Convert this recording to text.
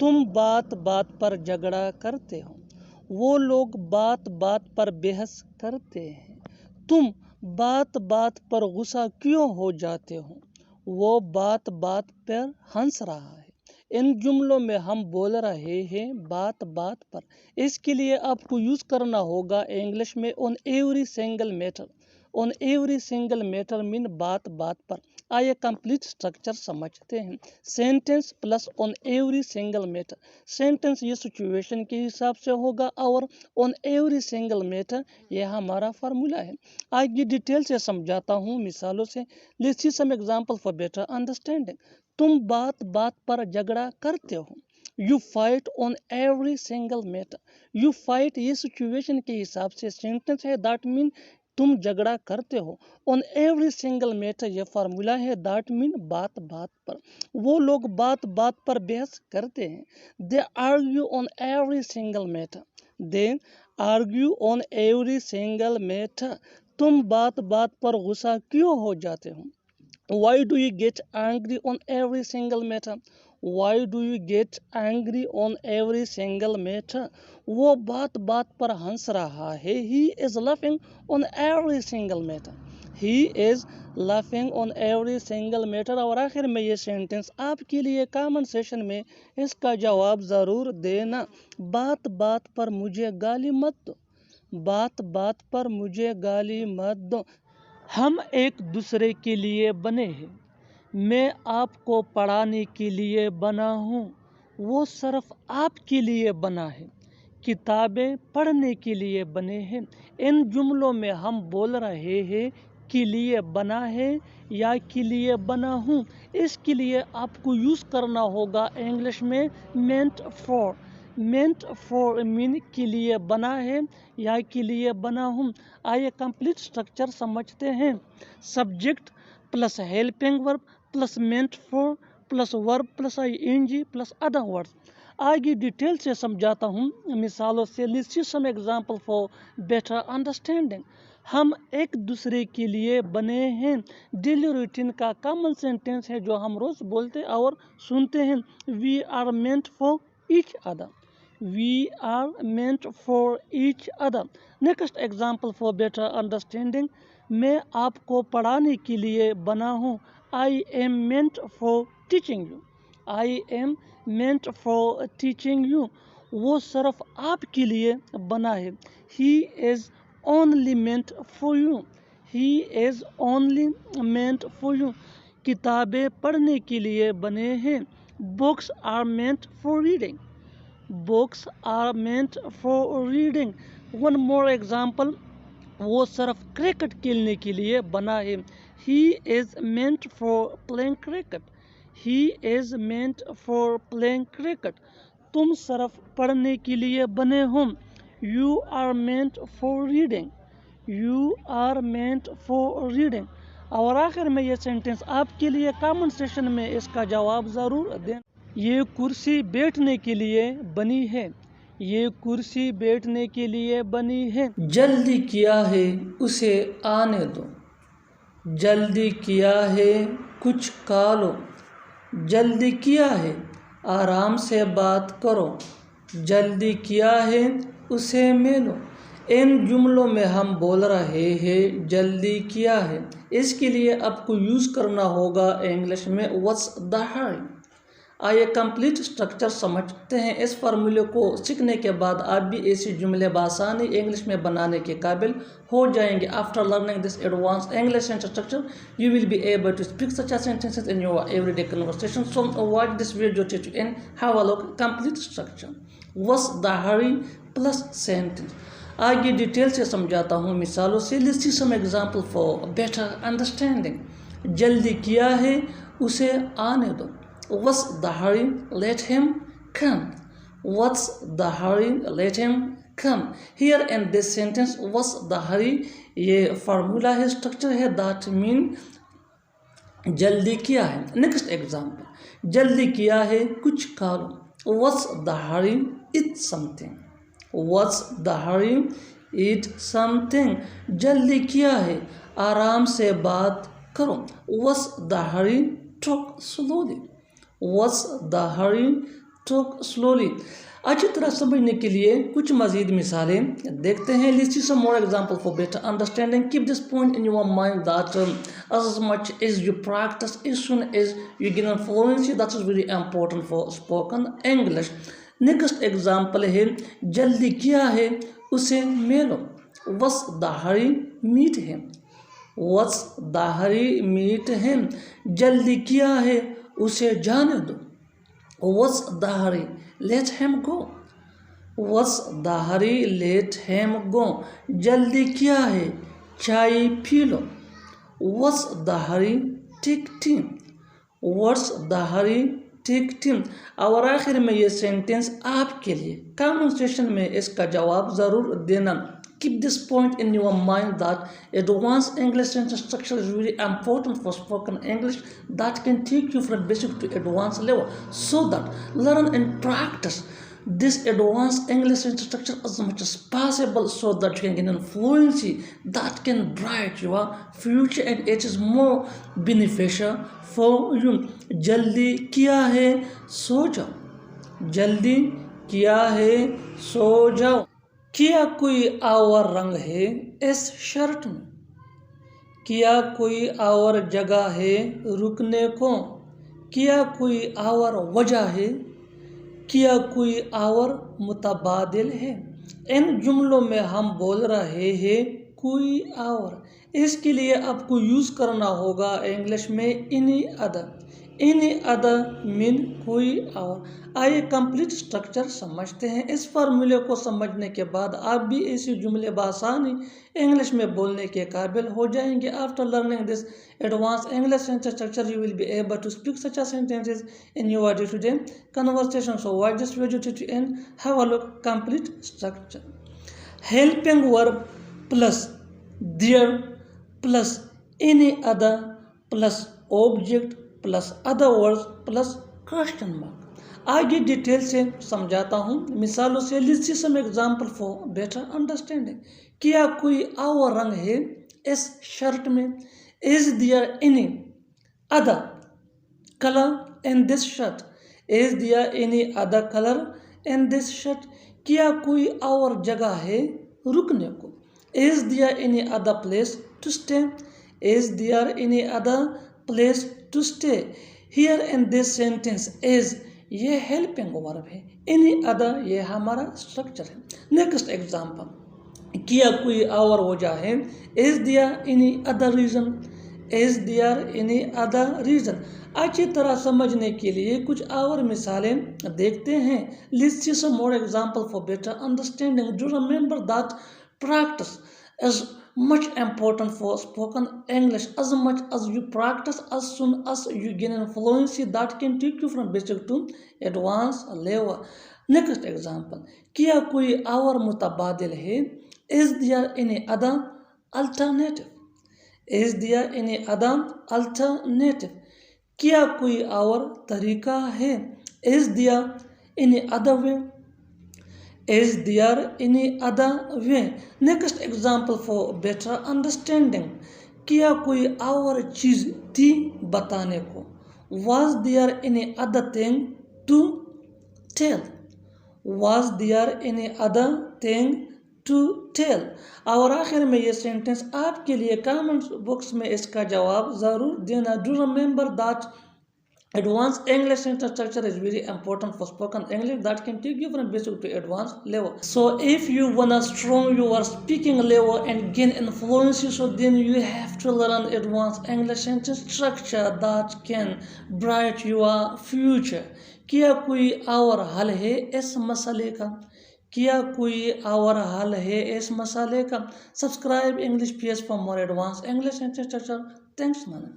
तुम बात बात पर झगड़ा करते हो, वो लोग बात बात पर बहस करते हैं। तुम बात बात पर गुस्सा क्यों हो जाते हो, वो बात बात पर हंस रहा है। इन जुमलों में हम बोल रहे हैं बात बात पर। इसके लिए आपको यूज़ करना होगा इंग्लिश में on every single matter. On every single matter mean बात बात पर। आइए कंप्लीट स्ट्रक्चर समझते हैं। Sentence plus on every single matter. Sentence ये सिचुएशन के हिसाब से होगा और ऑन एवरी सिंगल मैटर ये हमारा फार्मूला है। आगे डिटेल से समझाता हूँ मिसालों से। Let's see some example for better understanding. तुम बात बात पर झगड़ा करते हो। You fight on every single matter. You fight ये सिचुएशन के हिसाब से सेंटेंस है, दैट मीन तुम झगड़ा करते हो। ऑन एवरी सिंगल मैटर ये फार्मूला है, दैट मीन बात बात पर। वो लोग बात बात पर बहस करते हैं। दे argue on every single matter. They argue on every single matter. तुम बात बात पर गुस्सा क्यों हो जाते हो। Why do you get angry on every single matter? Why do you get angry on every single matter? वो बात बात पर हंस रहा है। He is laughing on every single matter. He is laughing on every single matter. और आखिर में ये सेंटेंस आपके लिए कमेंट सेशन में इसका जवाब ज़रूर देना। बात बात पर मुझे गाली मत दो। बात बात पर मुझे गाली मत दो। हम एक दूसरे के लिए बने हैं। मैं आपको पढ़ाने के लिए बना हूँ, वो सिर्फ आपके लिए बना है। किताबें पढ़ने के लिए बने हैं। इन जुमलों में हम बोल रहे हैं के लिए बना है या के लिए बना हूँ। इसके लिए आपको यूज़ करना होगा इंग्लिश में meant for. Meant for mean के लिए बना है या के लिए बना हूँ। आइए कंप्लीट स्ट्रक्चर समझते हैं। Subject plus helping verb plus meant for plus verb plus ING plus other words. आगे डिटेल से समझाता हूँ मिसालों से। Let's see some example for better understanding. हम एक दूसरे के लिए बने हैं डेली रूटीन का कॉमन सेंटेंस है जो हम रोज बोलते और सुनते हैं। We are meant for each other. We are meant for each other. Next example for better understanding. मैं आपको पढ़ाने के लिए बना हूँ। I am meant for teaching you. I am meant for teaching you. वो सिर्फ आपके लिए बना है। He is only meant for you. He is only meant for you. किताबें पढ़ने के लिए बने हैं। Books are meant for reading. Books are meant for reading. One more example. वो सिर्फ क्रिकेट खेलने के लिए बना है। He is meant for playing cricket. He is meant for playing cricket. तुम सिर्फ पढ़ने के लिए बने हो। You are meant for reading. You are meant for reading. और आखिर में ये सेंटेंस आपके लिए कमेंट सेशन में इसका जवाब ज़रूर दें। ये कुर्सी बैठने के लिए बनी है। ये कुर्सी बैठने के लिए बनी है। जल्दी किया है उसे आने दो। जल्दी किया है कुछ खा लो। जल्दी किया है आराम से बात करो। जल्दी किया है उसे मिलो। इन जुमलों में हम बोल रहे हैं जल्दी किया है। इसके लिए आपको यूज़ करना होगा इंग्लिश में व्हाट्स द हरी। आइए कंप्लीट स्ट्रक्चर समझते हैं। इस फार्मूले को सीखने के बाद आप भी ऐसे जुमले बासानी इंग्लिश में बनाने के काबिल हो जाएंगे। After learning this advance English structure you will be able to speak such sentences in your everyday conversation. So watch this video to end have a look complete structure. What's the hurry plus sentence. आगे detail से समझाता हूँ मिसालों से। Let's see some example for better understanding. जल्दी किया है उसे आने दो। What's the hurry? Let him come. What's the hurry? Let him come. Here in this sentence, what's the hurry? ये फार्मूला है, स्ट्रक्चर है, that mean जल्दी किया है। Next example. जल्दी किया है कुछ खा लो। What's the hurry? Eat something. What's the hurry? Eat something. जल्दी किया है आराम से बात करो। What's the hurry? Talk slowly. What's the hurry? Talk slowly. अच्छी तरह समझने के लिए कुछ मजीद मिसालें देखते हैं। Let's see some more example for better understanding. Keep this point in your mind that as much as you practice, as soon as you gain fluency, that is very important for spoken English. Next example है जल्दी क्या है उसे मेलो। What's the hurry? Meet him. What's the hurry? Meet him. जल्दी क्या है उसे जाने दो। What's the hurry? Let him go. What's the hurry? Let him go. जल्दी क्या है चाय P low. What's the hurry? Take tea. What's the hurry? Take tea. और आखिर में ये सेंटेंस आपके लिए कमेंट सेक्शन में इसका जवाब ज़रूर देना। Keep this point in your mind that advanced English sentence structure is really important for spoken English that can take you from basic to advanced level, so that learn and practice this advanced English sentence structure as much as possible, so that you can gain fluency that can brighten your future and it is more beneficial for you. जल्दी क्या है सो जाओ। जल्दी क्या है सो जाओ। क्या कोई और रंग है इस शर्ट में। क्या कोई और जगह है रुकने को। क्या कोई और वजह है। क्या कोई और मुतबादिल है। इन जुमलों में हम बोल रहे हैं कोई और, इसके लिए आपको यूज़ करना होगा इंग्लिश में any other. Any other mean कोई और। आइए कंप्लीट स्ट्रक्चर समझते हैं। इस फार्मूले को समझने के बाद आप भी ऐसे जुमले बासानी इंग्लिश में बोलने के काबिल हो जाएंगे। After learning this advance English sentence structure you will be able to speak such sentences in your day to day conversation. So watch this video to end have a look complete structure. Helping verb plus there plus any other plus object plus other words plus question mark. आगे detail से समझाता हूँ मिसालों से। Let's see some example for better understanding. क्या कोई और रंग है इस शर्ट में। Is there any other colour in this shirt. Is there any other colour in this shirt. क्या कोई और जगह है रुकने को। Is there any other place to stay. Is there any other place to stay. Here in this sentence is ये helping verb है। Any other ये हमारा स्ट्रक्चर है। Next example. क्या कोई और वजह है। Is there any other reason. Is there any other reason. अच्छी तरह समझने के लिए कुछ और मिसालें देखते हैं। Let's see some more example for better understanding. Do remember that practice is much important for spoken English. As much as you practice, as soon as you gain fluency that can take you from basic to advanced level. Next example. क्या कोई और मुतबादिल है। Is there any other alternative? Is there any other alternative? क्या कोई और तरीका है। Is there any other way? Is there any other way? Next example for better understanding. क्या कोई और चीज़ थी बताने को। Was there any other thing to tell? Was there any other thing to tell? और आखिर में ये सेंटेंस आपके लिए कमेंट बॉक्स में इसका जवाब ज़रूर देना। Do remember that advanced English sentence structure is very important for spoken English that can take you from basic to advanced level. So if you wanna strong your speaking level and gain influence, so then you have to learn advanced English sentence structure that can brighten your future. क्या कोई और हल है इस मसले का। क्या कोई और हल है इस मसले का। Subscribe English PS for more advanced English sentence structure. Thanks man.